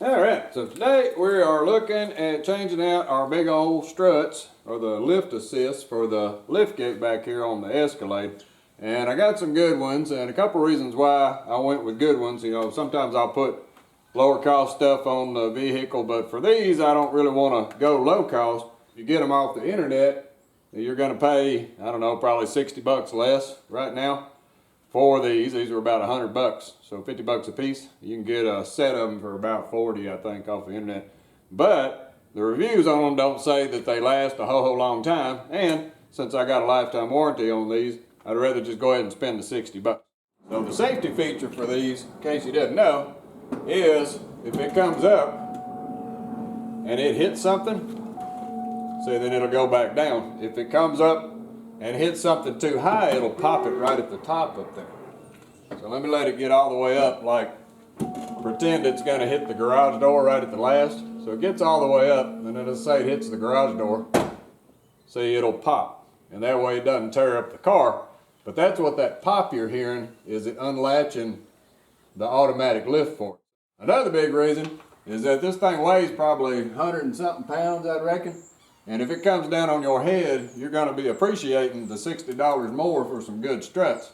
Alright, so today we are looking at changing out our big old struts, or the lift assist for the lift gate back here on the Escalade. And I got some good ones, and a couple reasons why I went with good ones. You know, sometimes I'll put lower cost stuff on the vehicle, but for these I don't really want to go low cost. If you get them off the internet, you're going to pay, I don't know, probably 60 bucks less right now for these. These are about 100 bucks, so 50 bucks a piece. You can get a set of them for about 40, I think, off the internet. But the reviews on them don't say that they last a whole long time, and since I got a lifetime warranty on these, I'd rather just go ahead and spend the 60 bucks. So the safety feature for these, in case you didn't know, is if it comes up and it hits something, see, then it'll go back down. If it comes up and hits something too high, it'll pop it right at the top up there. So let me let it get all the way up, like pretend it's gonna hit the garage door right at the last. So it gets all the way up, and then let's say it hits the garage door. See, it'll pop, and that way it doesn't tear up the car. But that's what that pop you're hearing is, it unlatching the automatic lift for it. Another big reason is that this thing weighs probably 100 and something pounds, I'd reckon. And if it comes down on your head, you're going to be appreciating the $60 more for some good struts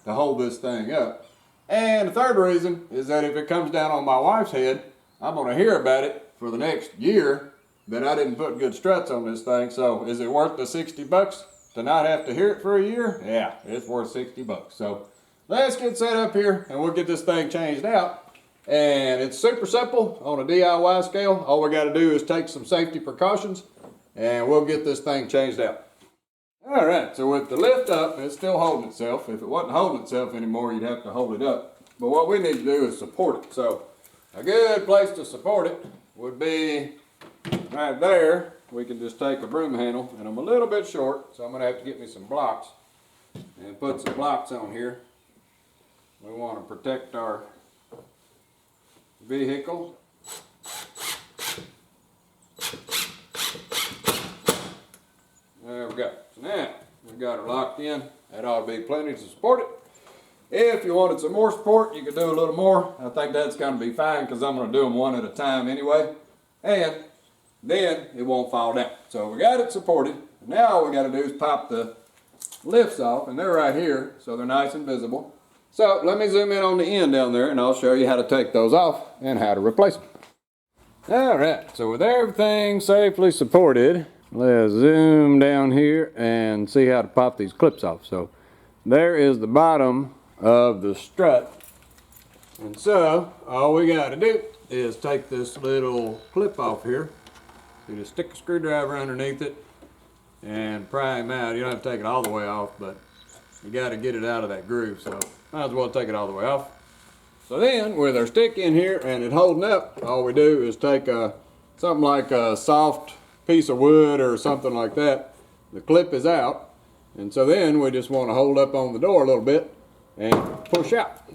to hold this thing up. And the third reason is that if it comes down on my wife's head, I'm going to hear about it for the next year that I didn't put good struts on this thing. So is it worth the 60 bucks to not have to hear it for a year? Yeah, it's worth 60 bucks. So let's get set up here and we'll get this thing changed out. And it's super simple on a DIY scale. All we got to do is take some safety precautions and we'll get this thing changed out. Alright, so with the lift up, it's still holding itself. If it wasn't holding itself anymore, you'd have to hold it up. But what we need to do is support it. So a good place to support it would be right there. We can just take a broom handle, and I'm a little bit short, so I'm going to have to get me some blocks and put some blocks on here. We want to protect our vehicle. There we go. So now we've got it locked in. That ought to be plenty to support it. If you wanted some more support, you could do a little more. I think that's going to be fine because I'm going to do them one at a time anyway. And then it won't fall down. So we got it supported. Now all we got to do is pop the lifts off, and they're right here, so they're nice and visible. So let me zoom in on the end down there, and I'll show you how to take those off and how to replace them. Alright, so with everything safely supported, let's zoom down here and see how to pop these clips off. So there is the bottom of the strut. And so all we got to do is take this little clip off here. You just stick a screwdriver underneath it and pry him out. You don't have to take it all the way off, but you got to get it out of that groove. So might as well take it all the way off. So then with our stick in here and it holding up, all we do is take something like a soft piece of wood or something like that. The clip is out, and so then we just want to hold up on the door a little bit and push out,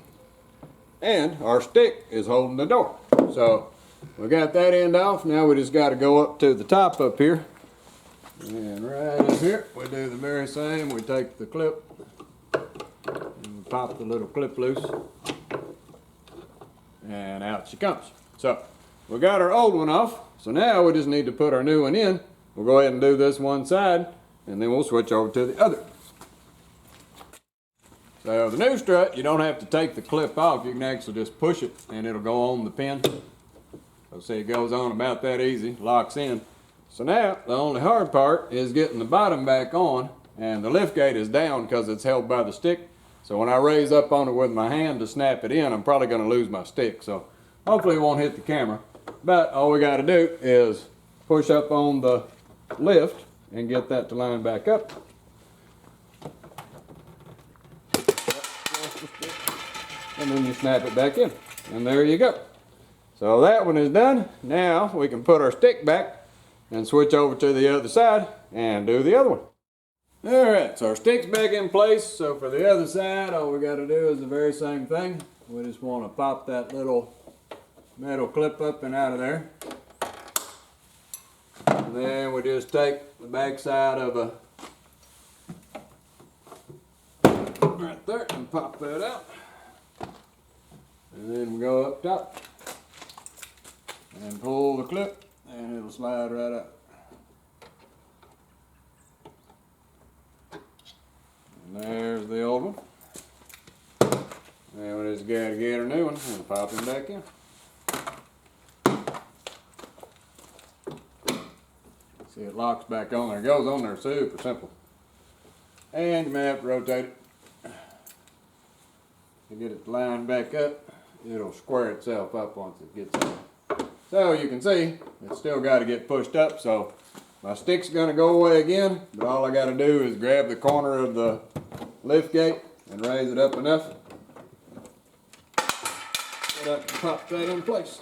and our stick is holding the door. So we got that end off. Now we just got to go up to the top up here, and right up here we do the very same. We take the clip and pop the little clip loose, and out she comes. So we got our old one off. So now we just need to put our new one in. We'll go ahead and do this one side, and then we'll switch over to the other. So the new strut, you don't have to take the clip off. You can actually just push it, and it'll go on the pin. So see, it goes on about that easy, locks in. So now the only hard part is getting the bottom back on, and the lift gate is down because it's held by the stick. So when I raise up on it with my hand to snap it in, I'm probably going to lose my stick. So hopefully it won't hit the camera. But all we got to do is push up on the lift and get that to line back up. And then you snap it back in. And there you go. So that one is done. Now we can put our stick back and switch over to the other side and do the other one. Alright, so our stick's back in place. So for the other side, all we got to do is the very same thing. We just want to pop that little metal clip up and out of there. And then we just take the back side of a right there and pop that out. And then we go up top. and pull the clip and it'll slide right out. And there's the old one. Now we just gotta get a new one and pop him back in. See, it locks back on there. It goes on there super simple. And you may have to rotate it. To get it lined back up, it'll square itself up once it gets in. So you can see, it's still got to get pushed up, so my stick's going to go away again, but all I got to do is grab the corner of the lift gate and raise it up enough so that I can pop that in place.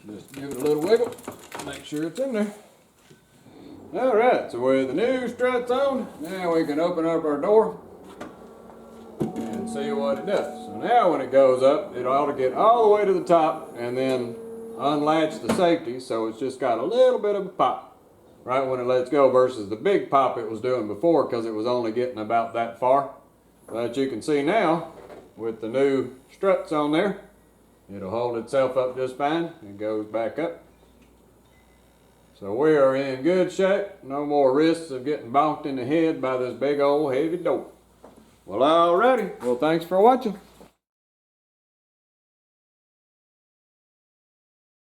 Just give it a little wiggle, make sure it's in there. Alright, so with the new struts on, now we can open up our door and see what it does. So now when it goes up, it ought to get all the way to the top and then unlatch the safety, so it's just got a little bit of a pop right when it lets go versus the big pop it was doing before because it was only getting about that far. But you can see now with the new struts on there, it'll hold itself up just fine and goes back up. So we are in good shape. No more risks of getting bonked in the head by this big old heavy door. Well, alrighty. Well, thanks for watching.